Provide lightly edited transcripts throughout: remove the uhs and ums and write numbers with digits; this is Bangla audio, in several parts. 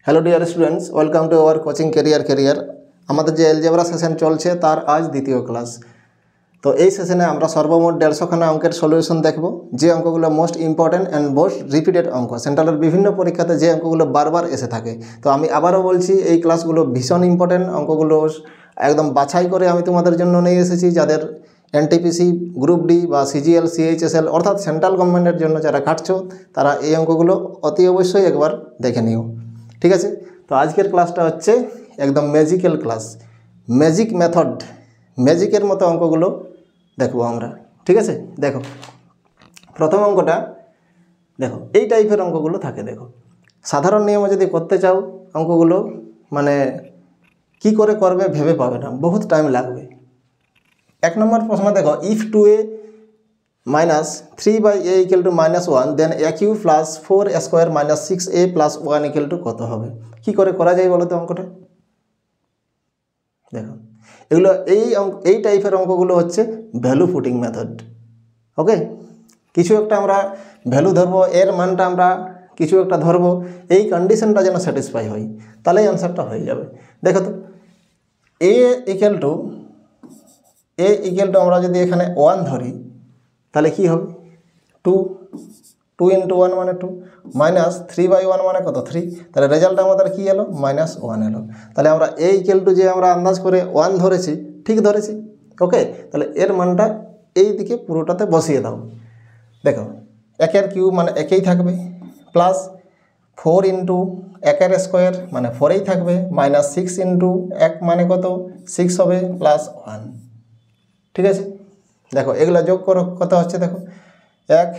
Hello dear students, welcome to our coaching career. আমাদের যে অ্যালজেব্রা সেশন চলছে তার আজ দ্বিতীয় ক্লাস। তো এই সেশনে আমরা সর্বমোট 150খানা অঙ্কের সলিউশন দেখব। যে অঙ্কগুলো most important and most repeated অঙ্ক, সেন্ট্রালের বিভিন্ন পরীক্ষাতে যে অঙ্কগুলো বারবার এসে থাকে। তো আমি আবারও বলছি, এই ক্লাসগুলো ভীষণ ইম্পর্টেন্ট। অঙ্কগুলো একদম বাছাই করে আমি তোমাদের জন্য নিয়ে এসেছি, যাদের এনটিপিসি, গ্রুপ ডি বা সিজিএল, সিএইচএসএল অর্থাৎ সেন্ট্রাল গভর্নমেন্টের জন্য যারা খাটছো, তারা এই অঙ্কগুলো অতি অবশ্যই একবার দেখে নিও। ঠিক আছে, তো আজকের ক্লাসটা হচ্ছে একদম ম্যাজিক্যাল ক্লাস, ম্যাজিক মেথড, ম্যাজিকের মতো অঙ্কগুলো দেখবো আমরা। ঠিক আছে, দেখো প্রথম অঙ্কটা দেখো, এই টাইপের অঙ্কগুলো থাকে। দেখো, সাধারণ নিয়মে যদি করতে চাও অঙ্কগুলো মানে কি করে করবে ভেবে পাবে না, বহুত টাইম লাগবে। 1 নম্বর প্রশ্ন দেখো, if 2a minus 3/a equal to -1, then a cube plus 4a square minus 6a plus 1 equal to কত হবে? কি করে করা যায় বলো তো অঙ্কটা? দেখো, এগুলো এই টাইপের অঙ্কগুলো হচ্ছে ভ্যালু পুটিং মেথড। ওকে, কিছু একটা আমরা ভ্যালু ধরবো, এর মানটা আমরা কিছু একটা ধরবো, এই কন্ডিশনটা যেন স্যাটিসফাই হয়, তাহলেই অ্যান্সারটা হয়ে যাবে। দেখো তো, a ইকুয়াল টু আমরা যদি এখানে 1 ধরি, তাহলে কি হবে? 2 × 1 মানে 2, মাইনাস 3/1 মানে কত? 3। তাহলে রেজাল্ট আমাদের কি এলো? -1 এলো। তাহলে আমরা a = যে আমরা আন্দাজ করে 1 ধরেছি, ঠিক ধরেছি। ওকে, তাহলে এর মানটা এই দিকে পুরোটাতে বসিয়ে দাও। দেখো, 1 কিউব মানে 1ই থাকবে, প্লাস 4 × 1 স্কোয়ার মানে 4ই থাকবে, মাইনাস 6 × 1 মানে কত? 6 হবে, প্লাস 1। ঠিক আছে, দেখো এগুলো যোগ করো, কত হচ্ছে? দেখো 1,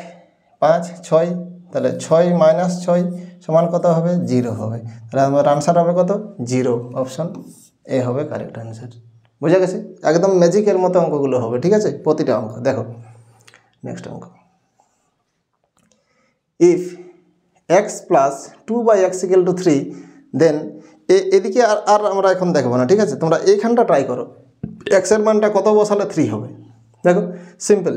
5, 6, তাহলে 6 - 6 সমান কত হবে? 0 হবে। তাহলে আমার আনসার হবে কত? 0। অপশন এ হবে কারেক্ট আনসার। বুঝে গেছে? একদম ম্যাজিকের মতো অঙ্কগুলো হবে। ঠিক আছে, প্রতিটা অঙ্ক। দেখো নেক্সট অঙ্ক, ইফ x + 2/x = 3, দেন এদিকে আর আমরা এখন দেখবো না। ঠিক আছে, তোমরা এইখানটা ট্রাই করো, x এর মানটা কত বসালে 3 হবে? দেখো সিম্পল,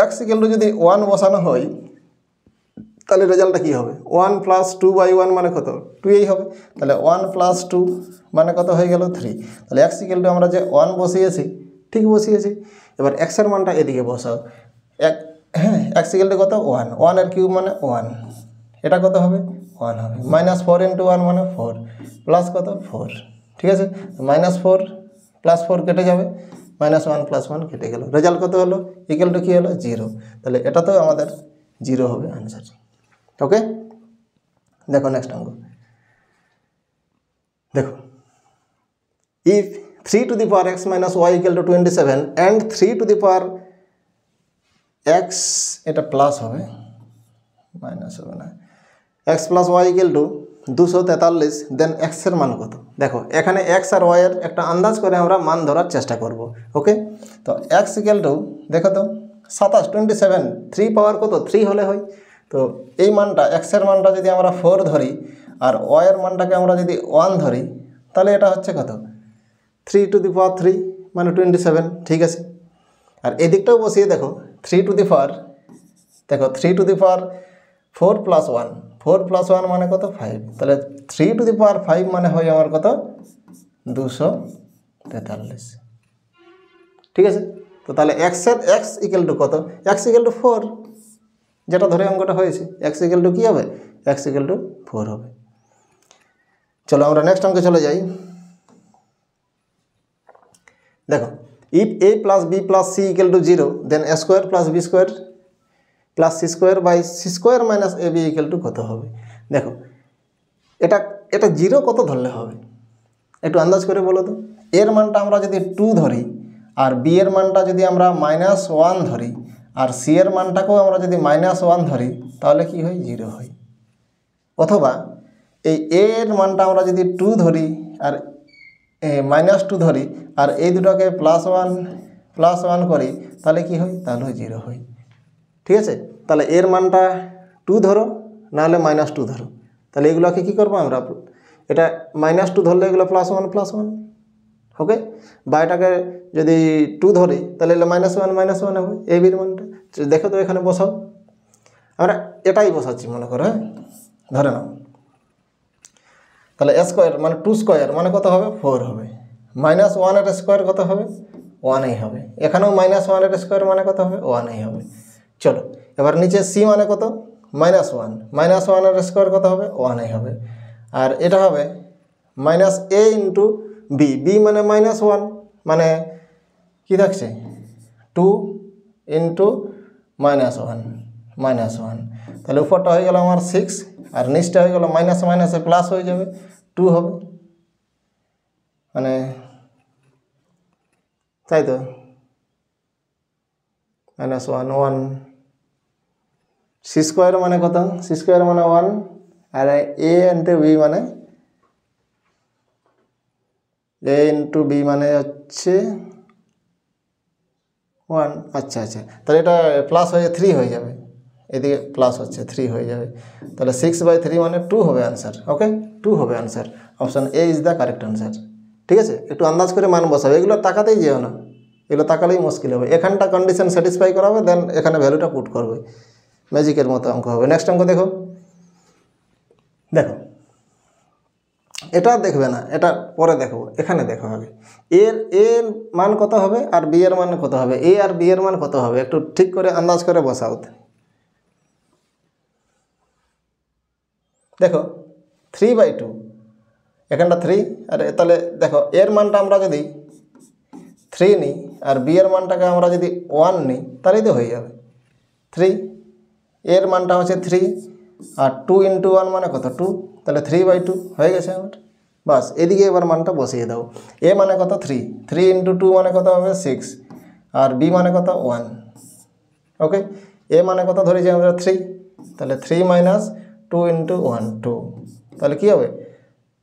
x = যদি 1 বসানো হয়, তাহলে রেজাল্টটা কী হবে? 1 + 2/1 মানে কত? 2ই হবে। তাহলে 1 + 2 মানে কত হয়ে গেল? 3। তাহলে x = আমরা যে 1 বসিয়েছি, ঠিক বসিয়েছি। এবার x এর মানটা এদিকে বসাও। x = কত? 1। 1 এর কিউব মানে 1, এটা কত হবে? 1 হবে। মাইনাস 4 × 1 মানে 4, প্লাস কত? 4। ঠিক আছে, -4 + 4 কেটে যাবে, -1 + 1 কেটে গেল। রেজাল্ট কত হলো? ইকুয়াল টু কী হলো? 0। তাহলে এটা তো আমাদের 0 হবে আনসার। ওকে, দেখো নেক্সট অঙ্ক। দেখো, if 3x - y = 27 and 3x, এটা প্লাস হবে, মাইনাস হবে না, x + y = 243, দেন x এর মান কত? দেখো এখানে x আর y এর একটা আন্দাজ করে আমরা মান ধরার চেষ্টা করব। ওকে, তো x = দেখো তো 27, 3 পাওয়ার কত? 3 হলে হয়। তো এই মানটা, x এর মানটা যদি আমরা 4 ধরি আর y এর মানটাকে আমরা যদি 1 ধরি, তাহলে এটা হচ্ছে কত? 3³ মানে 27। ঠিক আছে, আর এদিকটাও বসিয়ে দেখো, 3⁴, দেখো 3⁴ 4 + 1, 4 + 1 মানে কত? 5। তাহলে 3⁵ মানে হয় আমার কত? 243। ঠিক আছে, তো তাহলে x = কত? x = 4, যেটা ধরে অঙ্কটা হয়েছে। x = কী হবে? x = 4 হবে। চলো আমরা নেক্সট অঙ্কে চলে যাই। দেখো, if a + b + c = 0, then a² + b² + c² - ab = কত হবে? দেখো এটা 0 কত ধরলে হবে? একটু আন্দাজ করে বলো তো। এর মানটা আমরা যদি 2 ধরি, আর b এর মানটা যদি আমরা -1 ধরি, আর c এর মানটাকেও আমরা যদি -1 ধরি, তাহলে কি হয়? 0 হয়। অথবা এই a এর মানটা আমরা যদি 2 ধরি আর -2 ধরি, আর এই দুটোকে +1 করি, তাহলে কি হয়? তাহলে 0 হয়। ঠিক আছে, তাহলে এর মানটা 2 ধরো, নাহলে -2 ধরো। তাহলে এগুলোকে কী করবো আমরা? এটা -2 ধরলে এগুলো +1 ওকে, বা এটাকে যদি 2 ধরি, তাহলে এগুলো -1 হবে এই বির মানটা। দেখো তো এখানে বসাও, আমরা এটাই বসাচ্ছি মনে করো। হ্যাঁ, ধরে নাও তাহলে স্কোয়ার মানে 2 স্কোয়ার মানে কত হবে 4 হবে, -1 এর স্কোয়ার কত হবে 1ই হবে, এখানেও -1 এর স্কোয়ার মানে কত হবে 1ই হবে। চলো এবার নিচে সি মানে কত -1, -1 এর স্কোয়ার কত হবে 1ই হবে, আর এটা হবে -a ইন্টু বি, বি মানে -1 মানে কি থাকছে 2 ইন্টু -1, তাহলে উপরটা হয়ে গেল আমার 6 আর নিচটা হয়ে গেল মাইনাস মাইনাসে প্লাস হয়ে যাবে 2 হবে, মানে তাই তো -1 1 সি স্কোয়ার মানে কত, সি স্কোয়ার মানে 1 আর এ ইন্টু বি মানে এ ইন্টু বি মানে হচ্ছে 1। আচ্ছা আচ্ছা, তাহলে এটা প্লাস হয়ে 3 হয়ে যাবে, এদিকে প্লাস হচ্ছে 3 হয়ে যাবে, তাহলে 6/3 মানে 2 হবে আনসার। ওকে, 2 হবে answer, option A is the correct answer. ঠিক আছে, একটু আন্দাজ করে মান বসাবে, এগুলো তাকাতেই যেও না, এগুলো তাকালেই মুশকিল হবে, এখানটা কন্ডিশন স্যাটিসফাই করাবে দেন এখানে ভ্যালুটা পুট করবে, ম্যাজিকের মতো অঙ্ক হবে। নেক্সট অঙ্ক দেখো, দেখো এটা দেখবে না, এটা পরে দেখো, এখানে দেখো আগে এর মান কত হবে আর বি এর মান কত হবে, এ আর বি এর মান কত হবে, একটু ঠিক করে আন্দাজ করে বসাও। দেখো 3/2, এখানটা 3 আর তাহলে দেখো এর মানটা আমরা যদি 3 নিই আর বি এর মানটাকে আমরা যদি 1 নিই তাহলেই তো হয়ে যাবে 3, এর মানটা হচ্ছে 3 আর 2 ইন্টু 1 মানে কত 2, তাহলে 3/2 হয়ে গেছে আমার। বাস এদিকে এবার মানটা বসিয়ে দাও, এ মানে কত 3, 3 ইন্টু 2 মানে কত হবে 6 আর বি মানে কত 1। ওকে, এ মানে কত ধরেছি আমরা 3, তাহলে 3 মাইনাস 2 ইন্টু 1 2, তাহলে কী হবে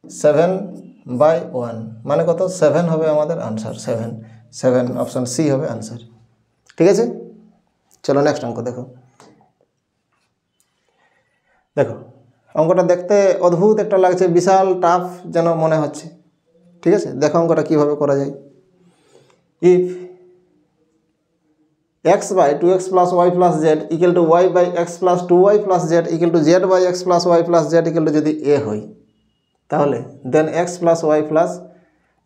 7/1 মানে কত 7 হবে আমাদের আনসার, 7 অপশান সি হবে আনসার। ঠিক আছে, চলো নেক্সট অঙ্ক দেখো। দেখো অঙ্কটা দেখতে অদ্ভুত একটা লাগছে, বিশাল টাফ যেন মনে হচ্ছে। ঠিক আছে, দেখো অঙ্কটা কীভাবে করা যায়। If x/2x plus y plus z equal to y/x plus 2y plus z equal to z/x plus y plus z equal to যদি a হয়, তাহলে দেন x plus y plus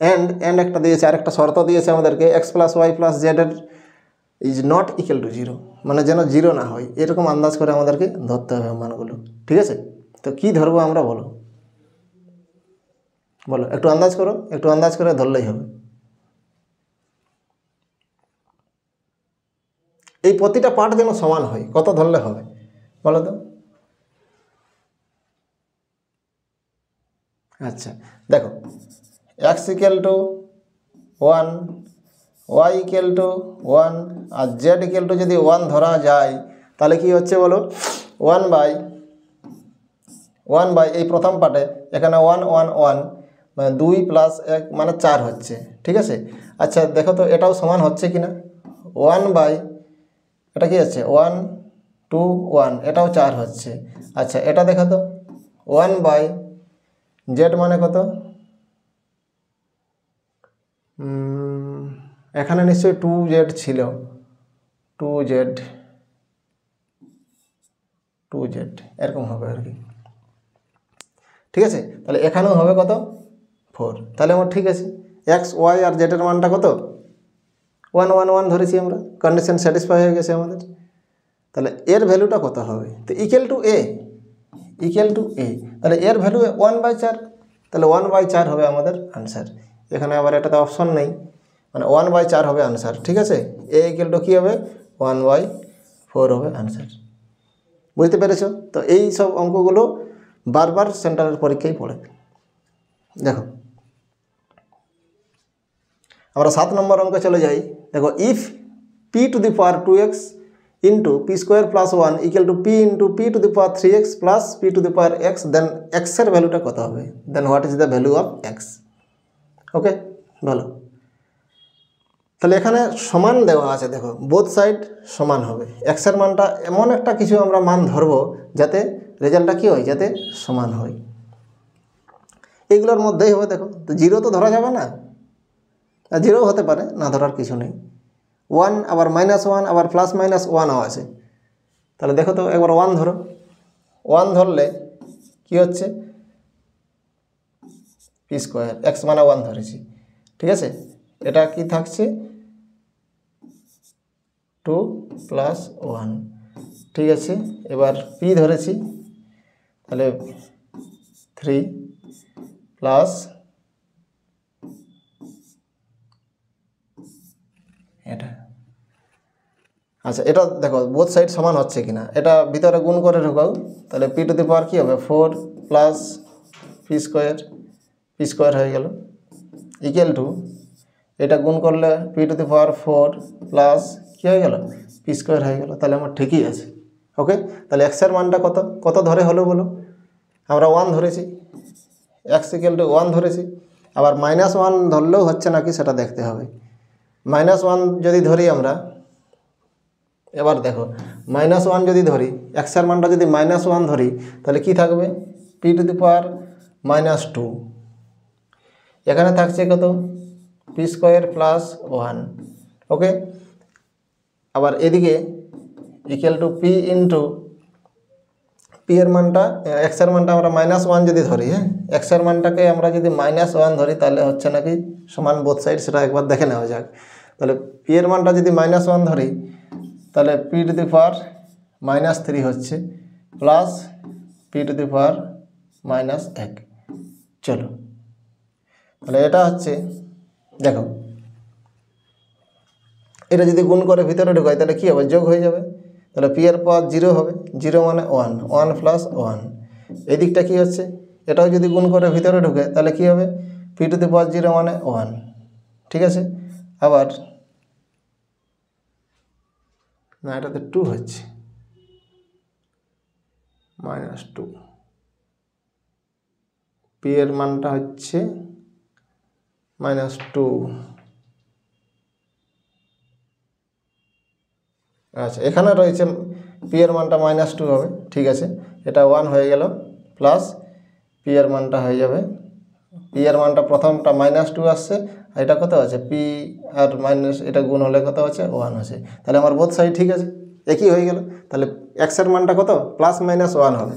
and একটা দিয়েছে, আর একটা শর্ত দিয়েছে আমাদেরকে x plus y plus z এর ইজ নট ইকুয়াল টু 0, মানে যেন 0 না হয়, এরকম আন্দাজ করে আমাদেরকে ধরতে হবে মানগুলো। ঠিক আছে, তো কি ধরবো আমরা বলো, বলো একটু আন্দাজ করো, একটু আন্দাজ করে ধরলেই হবে। এই প্রতিটা পার্ট যেন সমান হয়, কত ধরলে হবে বলো তো। আচ্ছা দেখো x equal to 1, y equal to 1 আর z ইকুয়াল টু যদি 1 ধরা যায় তাহলে কি হচ্ছে বলো 1/1 এই প্রথম পার্টে এখানে 1 1 1 মানে 2 প্লাস 1 মানে 4 হচ্ছে। ঠিক আছে, আচ্ছা দেখো তো এটাও সমান হচ্ছে কিনা, 1/ এটা কি আছে 1 2 1, এটাও 4 হচ্ছে। আচ্ছা এটা দেখো তো 1/z মানে কত, এখানে নিশ্চয়ই 2z ছিল, 2z এরকম হবে আর কি। ঠিক আছে, তাহলে এখানেও হবে কত 4, তাহলে আমার ঠিক আছে x y আর z এর মানটা কত 1 1 1 ধরেছি আমরা, কন্ডিশন স্যাটিসফাই হয়ে গেছে আমাদের। তাহলে এর ভ্যালুটা কত হবে, তো ইকুয়াল টু a, তাহলে এর ভ্যালু 1/4, তাহলে 1/4 হবে আমাদের আনসার। এখানে আবার এটাতে অপশন নেই, মানে 1/4 হবে আনসার। ঠিক আছে, এ ইকুয়াল টু কী হবে 1/4 হবে আনসার। বুঝতে পেরেছ? তো এই সব অঙ্কগুলো বারবার সেন্টারের পরীক্ষায় পড়ে। দেখো আমরা 7 নম্বর অঙ্কে চলে যাই। দেখো if p⁴ 2x into p² + 1 equal to p into p⁴ 3x plus p⁴x, then এক্সের ভ্যালুটা কত হবে, then what is the value of x. Okay ভালো, তাহলে এখানে সমান দেওয়া আছে, দেখো বোথ সাইড সমান হবে, এক্সের মানটা এমন একটা কিছু আমরা মান ধরবো যাতে রেজাল্টটা কী হয়, যাতে সমান হয়। এইগুলোর মধ্যেই হবে, দেখো তো 0 তো ধরা যাবে না, আর 0 হতে পারে, না ধরার কিছু নেই। 1 আবার -1 আবার +-1ও আছে, তাহলে দেখো তো একবার 1 ধরো, 1 ধরলে কি হচ্ছে পি স্কোয়ার, এক্স মানে 1 ধরেছি, ঠিক আছে। এটা কি থাকছে 2 + 1, ঠিক আছে। এবার পি ধরেছি, তাহলে 3 প্লাস এটা। আচ্ছা, এটা দেখো বোথ সাইড সমান হচ্ছে কিনা, এটা ভিতরে গুণ করে ঢোকাও, তাহলে পি টু দি পাওয়ার কী হবে 4 প্লাস পি স্কোয়ার হয়ে গেল, ইকুয়াল টু এটা গুণ করলে p to the power 4 plus কী হয়ে গেল পি স্কোয়ার হয়ে গেল। তাহলে আমার ঠিকই আছে। ওকে, তাহলে এক্সের মানটা কত কত ধরে হলো বলো, আমরা 1 ধরেছি, এক্স ইকুয়াল টু 1 ধরেছি। আবার -1 ধরলেও হচ্ছে নাকি সেটা দেখতে হবে। -1 যদি ধরি আমরা, এবার দেখো -1 যদি ধরি, এক্সের মানটা যদি -1 ধরি, তাহলে কি থাকবে পি টু দি পাওয়ার -2, এখানে থাকছে কত পি স্কোয়ার প্লাস 1। ওকে, আবার এদিকে equal to P into P এর মানটা, এক্সের মানটা আমরা -1 যদি ধরি, হ্যাঁ এক্সের মানটাকে আমরা যদি -1 ধরি, তাহলে হচ্ছে নাকি সমান বোথ সাইড, সেটা একবার দেখে নেওয়া যাক। তাহলে পি এর মানটা যদি -1 ধরি, তাহলে পি টু দি পাওয়ার -3 হচ্ছে, প্লাস পি টু দি পাওয়ার -1। চলো, তাহলে এটা হচ্ছে, দেখো এটা যদি গুণ করে ভিতরে ঢোকায় তাহলে কী হবে, যোগ হয়ে যাবে। তাহলে পি এর পাওয়ার 0 হবে, 0 মানে 1, 1 + 1। এই দিকটা কী হচ্ছে, এটাও যদি গুণ করে ভিতরে ঢোকে তাহলে কী হবে, পি টু দি পাওয়ার 0 মানে 1, ঠিক আছে। আবার না, এটাতে 2 হচ্ছে, -2, পি এর মানটা হচ্ছে -2। আচ্ছা, এখানে রয়েছে পি এর মানটা -2 হবে, ঠিক আছে। এটা 1 হয়ে গেল, প্লাস পি এর মানটা হয়ে যাবে, পি এর মানটা প্রথমটা -2 আসছে, আর এটা কত আছে পি আর মাইনাস, এটা গুণ হলে কত আছে 1 আছে। তাহলে আমার বোথ সাইড ঠিক আছে, একই হয়ে গেল। তাহলে এক্সের মানটা কত +-1 হবে,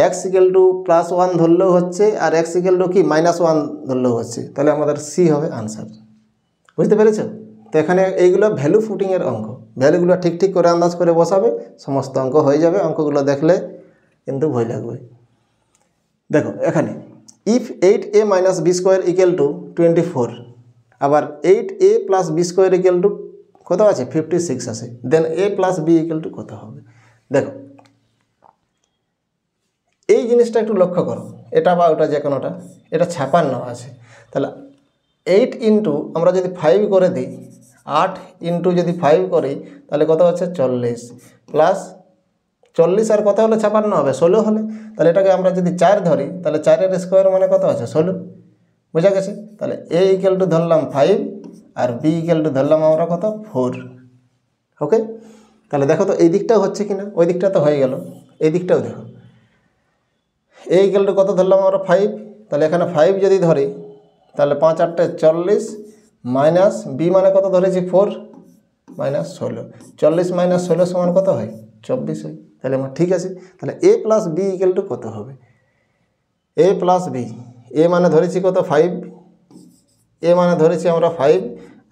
এক্স ইকুয়াল টু +1 ধরলেও হচ্ছে, আর এক্স ইকুয়াল টু কি -1 ধরলেও হচ্ছে। তাহলে আমাদের সি হবে আনসার। বুঝতে পেরেছ? তো এখানে এইগুলো ভ্যালু ফুটিংয়ের অঙ্ক, ভ্যালুগুলো ঠিক ঠিক করে আন্দাজ করে বসাবে, সমস্ত অঙ্ক হয়ে যাবে। অঙ্কগুলো দেখলে কিন্তু ভয় লাগবে। দেখো এখানে ইফ 8a - b² = 24, আবার 8a + b² = কত আছে 56 আছে, দেন a + b = কত হবে। দেখো এই জিনিসটা একটু লক্ষ্য করো, এটা বা ওটা যে কোনোটা, এটা 56 আছে। তাহলে 8 ইন্টু আমরা যদি 5 করে দিই, 8 ইন্টু যদি 5 করি, তাহলে কত হচ্ছে 40, প্লাস 40 আর কত হলে 56 হবে 16 হলে। তাহলে এটাকে আমরা যদি 4 ধরি, তাহলে 4 এর স্কোয়ার মানে কত আছে 16, বোঝা গেছে। তাহলে a = ধরলাম 5, আর b = ধরলাম আমরা কত 4। ওকে, তাহলে দেখো তো এই দিকটাও হচ্ছে কিনা, ওই দিকটা তো হয়ে গেল, এই দিকটাও দেখো a = কত ধরলাম আমরা 5, তাহলে এখানে 5 যদি ধরি, তাহলে 5 × 8 = 40, মাইনাস b মানে কত ধরেছি 4, -16, 40 - 16 সমান কত হয় 24 হয়। তাহলে আমার ঠিক আছে। তাহলে a + b = কত হবে, a + b, a মানে ধরেছি কত 5, a মানে ধরেছি আমরা 5,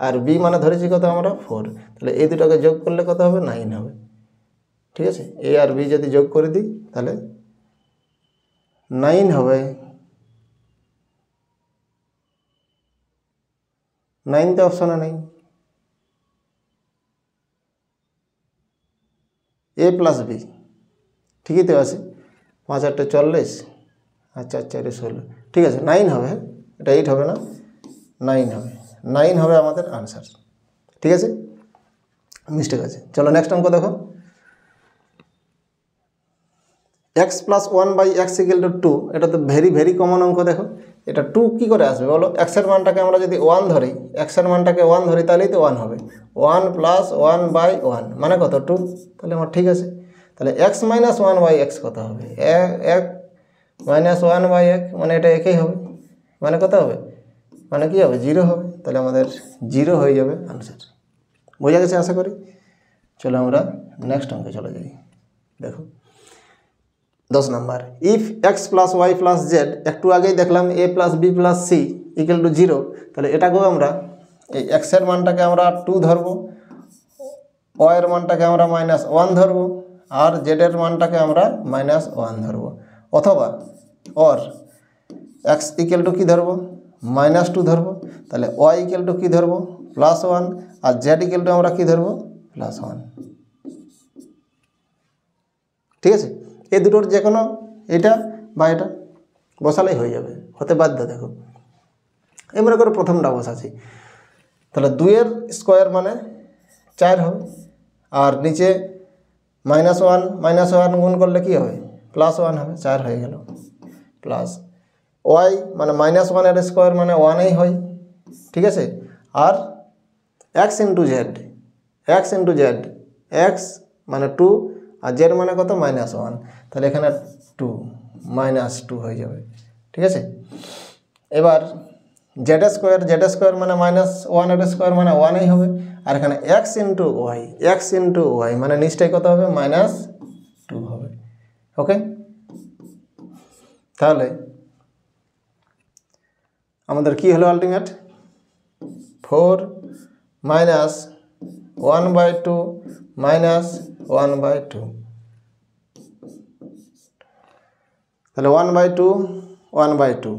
আর b মানে ধরেছি কত আমরা 4। তাহলে এই দুটোকে যোগ করলে কত হবে 9 হবে, ঠিক আছে। a আর b যদি যোগ করে দিই তাহলে 9 হবে। 9 তো অপশনে নেই, a + b ঠিকই তো আছে, 5 × 8 = 40, আর 4 × 4 = 16, ঠিক আছে 9 হবে। এটা 8 হবে না, 9 হবে, 9 হবে আমাদের আনসার, ঠিক আছে। মিস্টেক আছে। চলো নেক্সট অঙ্ক দেখো, x + 1/x = 2। এটা তো ভেরি কমন অঙ্ক। দেখো এটা 2 কী করে আসবে বলো, এক্সের মানটাকে আমরা যদি 1 ধরি, এক্সের মানটাকে 1 ধরি, তাহলেই তো 1 হবে। 1 + 1/1 মানে কত 2, তাহলে আমার ঠিক আছে। তাহলে x - 1/x কত হবে, 1 - 1/1 মানে এটা একই হবে, মানে কত হবে, মানে কি হবে 0 হবে। তাহলে আমাদের 0 হয়ে যাবে আনসার। বোঝা গেছে আশা করি। চলো আমরা নেক্সট অঙ্কে চলে যাই। দেখো 10 number, if x plus y plus z, একটু আগেই দেখলাম a plus b plus c equal to 0, তাহলে এটাকেও আমরা এই এক্সের মানটাকে আমরা 2 ধরবো, ওয়াইয়ের মানটাকে আমরা -1 ধরবো, আর জেডের মানটাকে আমরা -1 ধরবো, অথবা অর এক্স ইকুয়াল টু কী ধরবো, -2 ধরবো, তাহলে ওয়াই ইকুয়াল টু কী ধরবো, +1, আর জেড ইকুয়াল টু আমরা কী ধরবো, +1। ঠিক আছে, এই দুটোর যে কোনো এটা বা এটা বসালেই হয়ে যাবে, হতে বাধ্য। দেখো এমনি করে প্রথমটা বসাচ্ছি, তাহলে 2-এর স্কোয়ার মানে 4 হবে, আর নিচে -1 গুণ করলে কি হবে, +1 হবে, 4 হয়ে গেল, প্লাস ওয়াই মানে -1-এর স্কোয়ার মানে 1ই হয়। ঠিক আছে, আর এক্স ইন্টু জেড, এক্স মানে 2 আর জেড মানে কত, -1, তাহলে এখানে 2 -2 হয়ে যাবে। ঠিক আছে, এবার জেড স্কোয়ার মানে -1-এর স্কোয়ার মানে 1ই হবে, আর এখানে এক্স ইন্টু ওয়াই মানে নিচটাই কত হবে, -2 হবে। ওকে, তাহলে আমাদের কি হলো আলটিমেট, 4 - 1/2 -1/2, তাহলে 1/2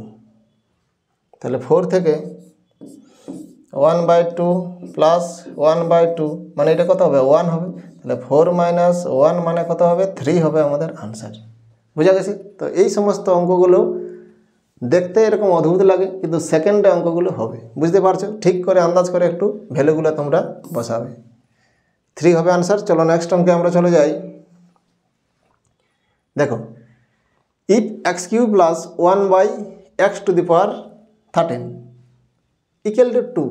তাহলে 4 থেকে 1/2 প্লাস 1/2 মানে এটা কত হবে, 1 হবে, তাহলে 4 - 1 মানে কত হবে, 3 হবে আমাদের আনসার। বুঝা গেছে? তো এই সমস্ত অঙ্কগুলো দেখতে এরকম অদ্ভুত লাগে, কিন্তু সেকেন্ডে অঙ্কগুলো হবে, বুঝতে পারছো? ঠিক করে আন্দাজ করে একটু ভ্যালুগুলো তোমরা বসাবে, 3 হবে আনসার। চলো নেক্সট অঙ্কে আমরা চলে যাই। দেখো, if x³ plus 1/x⁴ equal to 2,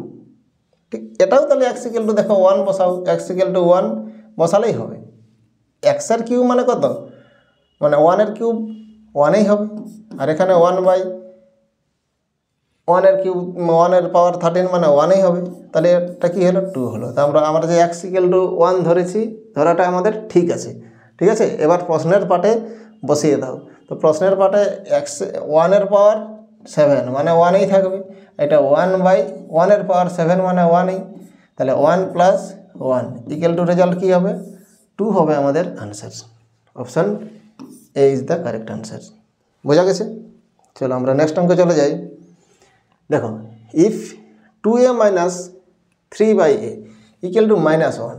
ঠিক এটাও তাহলে x ইকুয়াল টু, দেখো 1 বসাও, x ইকুয়াল টু 1 বসালেই হবে। x-এর কিউব মানে কত, মানে 1-এর কিউব 1ই হবে, আর এখানে 1/1-এর কিউব 1-এর পাওয়ার 13 মানে 1ই হবে, তাহলে এটা কি হলো, 2 হলো। তা আমরা যে x ইকুয়াল টু 1 ধরেছি, ধরাটা আমাদের ঠিক আছে। ঠিক আছে, এবার প্রশ্নের পাটে বসিয়ে দাও। তো প্রশ্নের পাটে 1-এর পাওয়ার 7 মানে 1ই থাকবে, এটা 1/1-এর পাওয়ার 7 মানে 1ই, তাহলে 1 + 1 ইকুয়াল টু রেজাল্ট কী হবে, 2 হবে আমাদের answer. Option A is the correct answer. বোঝা গেছে? চলো আমরা নেক্সট অঙ্কে চলে যাই। দেখো, if 2a - 3/a equal to -1,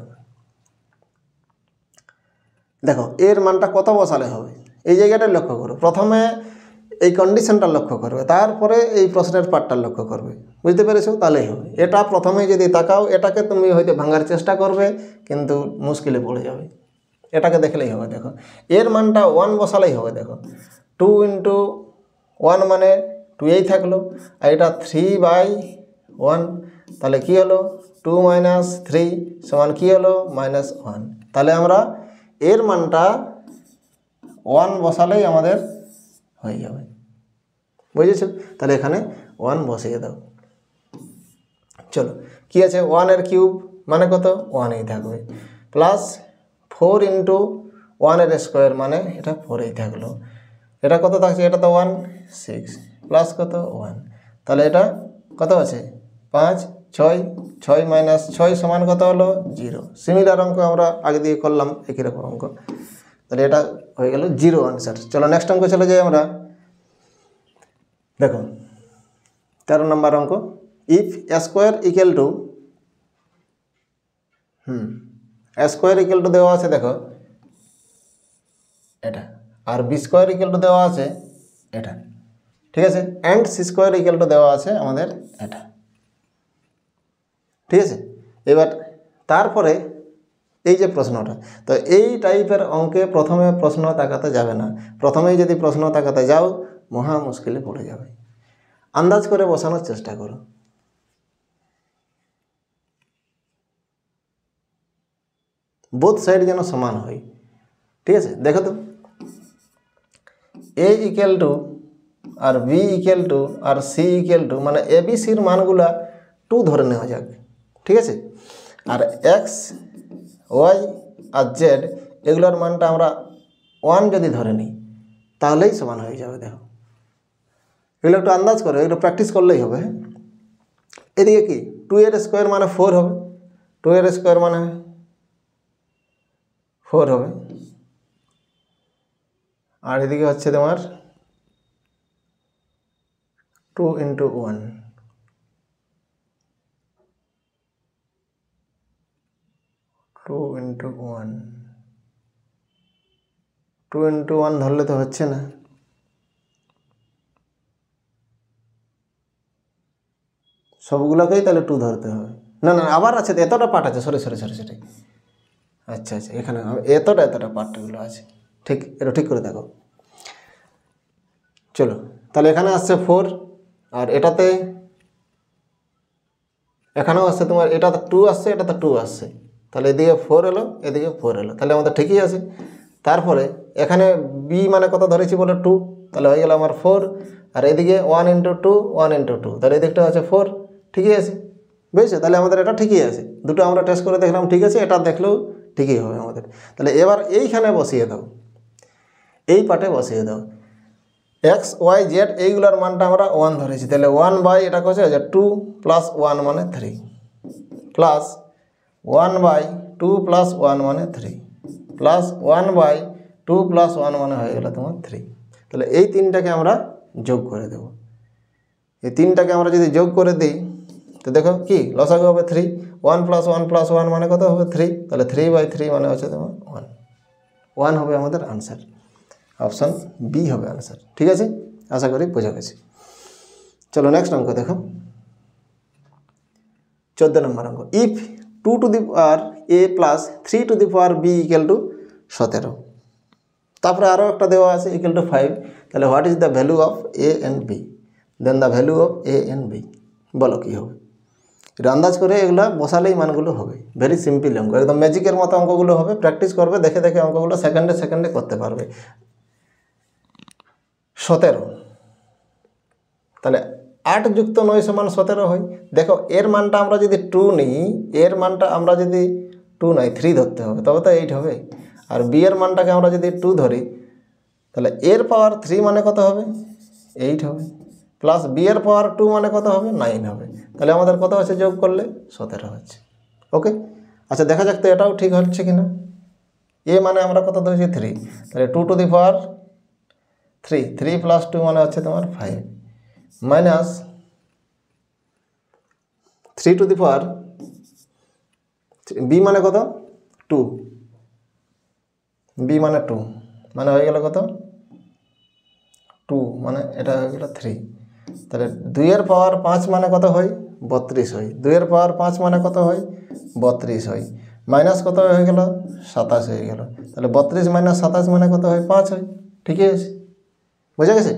দেখো এর মানটা কত বসালে হবে, এই জায়গাটা লক্ষ্য করো। প্রথমে এই কন্ডিশনটা লক্ষ্য করবে, তারপরে এই প্রশ্নের পার্টটা লক্ষ্য করবে, বুঝতে পেরেছো? তাহলেই হবে। এটা প্রথমে যদি তাকাও, এটাকে তুমি হয়তো ভাঙার চেষ্টা করবে, কিন্তু মুশকিলে পড়ে যাবে। এটাকে দেখলেই হবে। দেখো এর মানটা 1 বসালেই হবে। দেখো 2 × 1 মানে 2এই থাকলো, আর এটা 3/1, তাহলে কি হলো, 2 - 3 সমান কি হলো, -1। তাহলে আমরা এর মানটা 1 বসালেই আমাদের হয়ে যাবে, বুঝেছো? তাহলে এখানে 1 বসিয়ে দাও। চলো, কি আছে, 1-এর কিউব মানে কত, 1ই থাকবে, প্লাস 4 × 1-এর স্কোয়ার মানে এটা 4ই থাকলো, এটা কত থাকছে, এটা তো 1 6 প্লাস কত 1, তাহলে এটা কত আছে 5 6 6 - 6 সমান কত হলো 0। সিমিলার অঙ্ক আমরা আগে দিয়ে করলাম, একই রকম অঙ্ক, তাহলে এটা হয়ে গেল 0 আনসার। চলো নেক্সট অঙ্ক চলে যাই আমরা। দেখো 13 নম্বর অঙ্ক, if a² equal to a² equal to দেওয়া আছে, দেখো এটা, আর b² ইকুয়াল টু দেওয়া আছে এটা, ঠিক আছে, অ্যান্ড c² ইকুয়াল টু দেওয়া আছে আমাদের এটা, ঠিক আছে। এবার তারপরে এই যে প্রশ্নটা, তো এই টাইপের অঙ্কে প্রথমে প্রশ্ন তাকাতে যাবে না। প্রথমেই যদি প্রশ্ন তাকাতে যাও, মহা মুশকিলে পড়ে যাবে। আন্দাজ করে বসানোর চেষ্টা করো। বোথ সাইড যেন সমান হয়, ঠিক আছে। দেখো তো, a ইকুয়াল টু আর b ইকুয়াল টু আর c ইকুয়াল টু, মানে ABCর মানগুলা 2 ধরে নেওয়া যাক, ঠিক আছে। আর x y আর z এগুলোর মানটা আমরা 1 যদি ধরে নিই, তাহলেই সমান হয়ে যাবে। দেখো এগুলো একটু আন্দাজ করো, এগুলো প্র্যাকটিস করলেই হবে। এদিকে কি 2 এর স্কোয়ার মানে 4 হবে, 2 এর স্কোয়ার মানে 4 হবে, আর এদিকে হচ্ছে তোমার 2 ইন্টু 1, 2 ইন্টু 1, 2 ইন্টু 1 ধরলে তো হচ্ছে না, সবগুলোকেই তাহলে 2 ধরতে হবে। না না আবার আছে, এতটা পার্ট আছে, সরি সরি সরি সরি, আচ্ছা আচ্ছা এখানে এতটা পার্টগুলো আছে, ঠিক, এটা ঠিক করে দেখো। চলো তাহলে এখানে আসছে 4, আর এটাতে এখানেও আসছে তোমার, এটাতে 2 আসছে, এটাতে 2 আসছে, তাহলে এদিকে 4 এলো, এদিকে 4 এলো, তাহলে আমাদের ঠিকই আছে। তারপরে এখানে বি মানে কত ধরেছি বলে 2, তাহলে হয়ে গেল আমার 4, আর এদিকে 1 ইন্টু 2, 1 ইন্টু 2, তাহলে এদিকটা আছে 4, ঠিকই আছে, বুঝছো? তাহলে আমাদের এটা ঠিকই আছে, দুটো আমরা টেস্ট করে দেখলাম ঠিক আছে, এটা দেখলেও ঠিকই হবে আমাদের। তাহলে এবার এইখানে বসিয়ে দাও, এই পার্টে বসিয়ে দাও, এক্স ওয়াই জেড এইগুলোর মানটা আমরা 1 ধরেছি, তাহলে 1 বাই এটা কছে যে 2 প্লাস 1 মানে 3, প্লাস 1 বাই 2 প্লাস 1 মানে 3, প্লাস 1 বাই 2 প্লাস 1 মানে হয়ে গেল তোমার 3। তাহলে এই তিনটাকে আমরা যোগ করে দেব, এই তিনটাকে আমরা যদি যোগ করে দিই তো দেখো কি লসাগু হবে 3, 1 প্লাস 1 প্লাস 1 মানে কত হবে 3, তাহলে 3/3 মানে হচ্ছে তোমার 1, 1 হবে আমাদের আনসার, অপশান বি হবে আনসার। ঠিক আছে, আশা করি বোঝা গেছে। চলো নেক্সট অঙ্ক দেখো, 14 নম্বর অঙ্ক। If 2 to the power A plus 3 to the power B equal to 17, তারপরে আরও একটা দেওয়া আছে ইকুয়াল টু 5, তাহলে what is the value of a and b, then the value of a and b, বলো কী হবে? এটা আন্দাজ করে এগুলো বসালেই মানগুলো হবে, ভেরি সিম্পল অঙ্ক, একদম ম্যাজিকের মতো অঙ্কগুলো হবে, প্র্যাকটিস করবে, দেখে দেখে অঙ্কগুলো সেকেন্ডে সেকেন্ডে করতে পারবে। 17, তাহলে 8 যুক্ত 9 সমান 17 হয়। দেখো এর মানটা আমরা যদি 2 নিই, এর মানটা আমরা যদি 2 নয় 3 ধরতে হবে, তবে তো 8 হবে, আর বি এর মানটাকে আমরা যদি 2 ধরি তাহলে এর পাওয়ার 3 মানে কত হবে 8 হবে, প্লাস বি এর পাওয়ার 2 মানে কত হবে 9 হবে, তাহলে আমাদের কত হচ্ছে যোগ করলে 17 হচ্ছে। ওকে, আচ্ছা দেখা যাক তো এটাও ঠিক হচ্ছে কিনা। এ মানে আমরা কত ধরেছি 3, তাহলে 2 টু দি পাওয়ার 3, 3 প্লাস 2 মানে হচ্ছে তোমার 5, minus 3 to the power b মানে কত 2, বি মানে 2 মানে হয়ে গেল কত 2, মানে এটা হয়ে গেল 3, তাহলে 2 এর পাওয়ার 5 মানে কত হয় 32 হয়, 2 এর পাওয়ার 5 মানে কত হয় 32 হয়, মাইনাস কত হয়ে গেল 27 হয়ে গেল, তাহলে 32 মাইনাস 27 মানে কত হয় 5 হয়। ঠিকই আছে, বুঝা গেছে?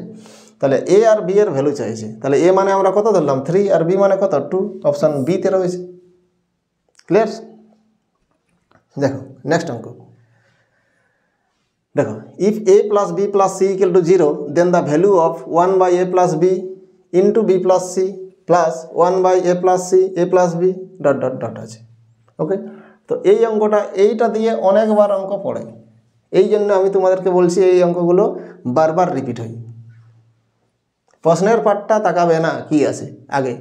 তাহলে এ আর বি এর ভ্যালু চাইছে, তাহলে এ মানে আমরা কত ধরলাম 3 আর বি মানে কত 2, অপশান বিতে রয়েছে। ক্লিয়ার? দেখো নেক্সট অঙ্ক দেখো, if a plus b plus c equal to 0 then the value of 1 by a plus b into b plus c plus 1 by a plus c a plus b dot dot dot আছে। ওকে, তো এই অঙ্কটা এইটা দিয়ে অনেকবার অঙ্ক পড়ে, এই জন্য আমি তোমাদেরকে বলছি এই অঙ্কগুলো বারবার রিপিট হয়। প্রশ্নের পার্টটা তাকাবে না কি আছে আগে,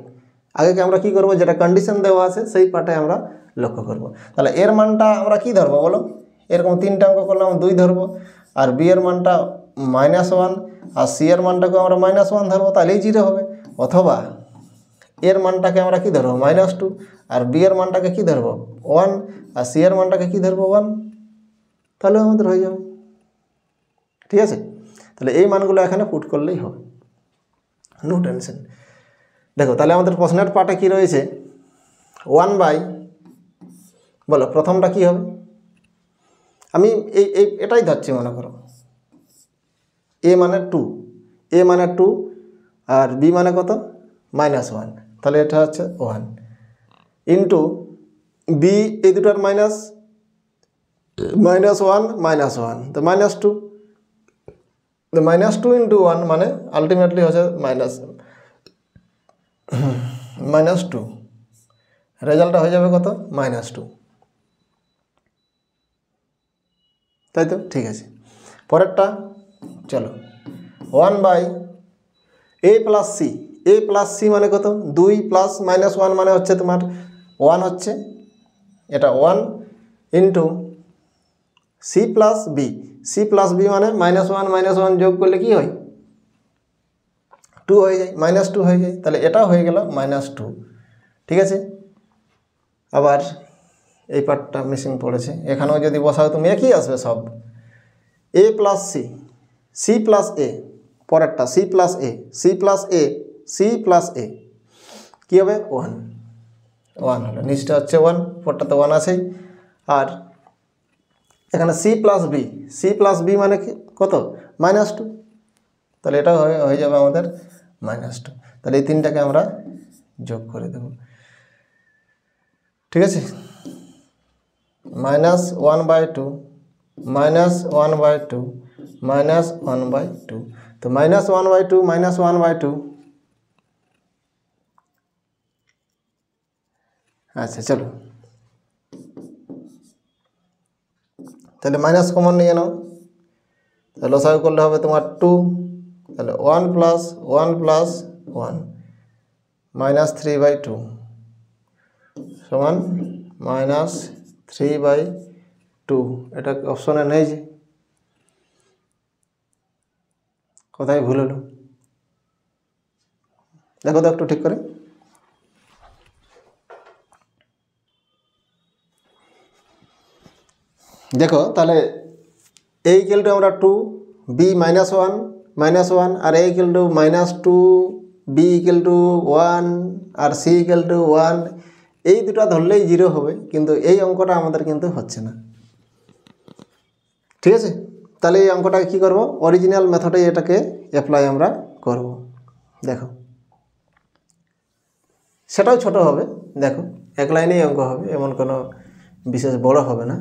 আগে আমরা কি করব, যেটা কন্ডিশন দেওয়া আছে সেই পার্টে আমরা লক্ষ্য করব। তাহলে এর মানটা আমরা কি ধরবো বলো, এরকম 3টা অঙ্ক করলাম 2 ধরবো, আর বি এর মানটা -1, আর সি এর মানটাকে আমরা -1 ধরবো, তাহলেই 0 হবে। অথবা এর মানটাকে আমরা কি ধরবো -2, আর বি এর মানটাকে কি ধরবো 1, আর সি এর মানটাকে কি ধরবো 1, তাহলে আমাদের হয়ে যাবে। ঠিক আছে, তাহলে এই মানগুলো এখানে পুট করলেই হবে, নো টেনশন। দেখো তাহলে আমাদের প্রশ্নের পার্টে কি রয়েছে 1 বাই, বলো প্রথমটা কি হবে, আমি এটাই ধরছি, মনে করো এ মানে 2, এ মানে 2 আর বি মানে কত -1, তাহলে এটা হচ্ছে 1 ইন্টু বি, এই দুটার -1 -1 তো -2, তো -2 ইন্টু 1 মানে আলটিমেটলি হচ্ছে -2, রেজাল্টটা হয়ে যাবে কত -2, তাই তো? ঠিক আছে, পরেরটা চলো। 1 by a plus c. A plus c মানে কত? 2 প্লাস মাইনাস 1 মানে হচ্ছে তোমার 1 হচ্ছে, এটা 1 into c plus b. C plus b মানে মাইনাস ওয়ান যোগ করলে কি হয়? 2 হয়ে যায়, -2 হয়ে যায়। তাহলে এটা হয়ে গেল -2। ঠিক আছে, আবার এই পার্টটা মিসিং পড়েছে, এখানেও যদি বসাও তুমি একই আসবে সব। এ প্লাস সি, সি প্লাস এ, পরেরটা সি প্লাস এ, সি প্লাস এ, সি প্লাস এ কী হবে? 1 হলো, নিচটা হচ্ছে 1, পরটা তো 1 আছেই। আর এখানে c plus b, c plus b মানে কত? -2। তাহলে এটা হয়ে যাবে আমাদের -2। তাহলে এই তিনটাকে আমরা যোগ করে দেব। ঠিক আছে, -1/2, -1/2, -1/2। তো -1/2, -1/2, আচ্ছা চলো তাহলে মাইনাস কমন নিয়ে নাও, তাহলে লসাগু করলে হবে তোমার 2। তাহলে 1 প্লাস 1 প্লাস 1 -3/2 সমান -3/2। এটা অপশনে নেই যে, কোথায় ভুল হলো দেখো তো একটু ঠিক করে। দেখো তাহলে এ ইকুয়াল টু আমরা 2, বি -1 আর a equal to -2, b equal to 1 আর সি ইকুয়াল টু 1। এই দুটো ধরলেই 0 হবে, কিন্তু এই অঙ্কটা আমাদের কিন্তু হচ্ছে না। ঠিক আছে, তাহলে এই অঙ্কটাকে কী করব? অরিজিনাল মেথডে এটাকে অ্যাপ্লাই আমরা করব। দেখো সেটাও ছোট হবে, দেখো এক লাইনেই অঙ্ক হবে, এমন কোনো বিশেষ বড় হবে না।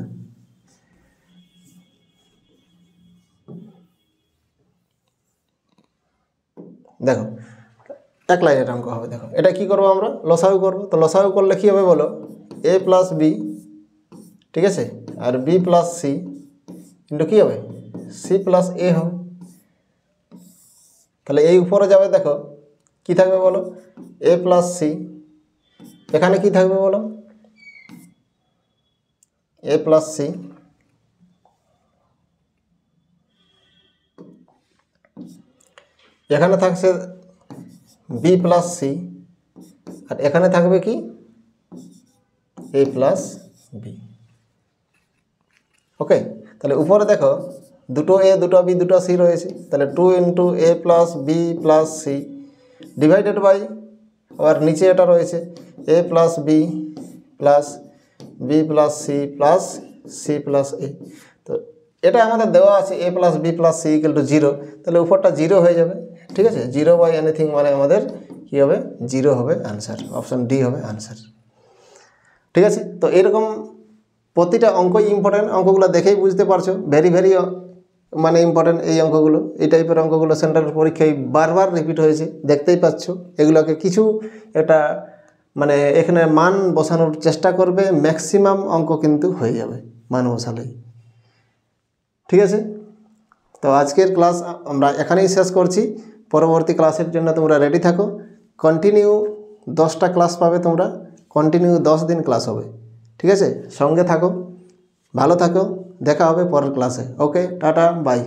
দেখো এক লাইনের অঙ্ক হবে। দেখো এটা কি করব? আমরা লসাগু করব। তো লসাগু করলে কী হবে বলো? এ প্লাস বি, ঠিক আছে, আর বি প্লাস সি ইন্টু কী হবে? সি প্লাস এ হবে। তাহলে এই উপরে যাবে, দেখো কি থাকবে বলো? এ প্লাস সি, এখানে কি থাকবে বলো? এ প্লাস সি, এখানে থাকছে বি প্লাস সি, আর এখানে থাকবে কি? এ প্লাস বি। ওকে, তাহলে উপরে দেখো দুটো এ, দুটো বি, দুটো সি রয়েছে। তাহলে 2 into a plus b plus c divided by, আবার নিচে এটা রয়েছে a plus b plus b plus c plus a. তো এটা আমাদের দেওয়া আছে a plus b plus c equal to 0। তাহলে উপরটা 0 হয়ে যাবে। ঠিক আছে, 0 বাই এনিথিং মানে আমাদের কী হবে? 0 হবে অ্যান্সার। অপশান ডি হবে অ্যান্সার। ঠিক আছে, তো এরকম প্রতিটা অঙ্কই ইম্পর্টেন্ট। অঙ্কগুলো দেখেই বুঝতে পারছো, ভেরি মানে ইম্পর্টেন্ট এই অঙ্কগুলো। এই টাইপের অঙ্কগুলো সেন্ট্রাল পরীক্ষায় বারবার রিপিট হয়েছে, দেখতেই পাচ্ছ। এগুলোকে কিছু এটা মানে এখানে মান বসানোর চেষ্টা করবে, ম্যাক্সিমাম অঙ্ক কিন্তু হয়ে যাবে মান বসালেই। ঠিক আছে, তো আজকের ক্লাস আমরা এখানেই শেষ করছি। পরবর্তী ক্লাসের জন্য তোমরা রেডি থাকো। কন্টিনিউ 10টা ক্লাস পাবে তোমরা, কন্টিনিউ 10 দিন ক্লাস হবে। ঠিক আছে, সঙ্গে থাকো, ভালো থাকো, দেখা হবে পরের ক্লাসে। ওকে, টাটা, বাই।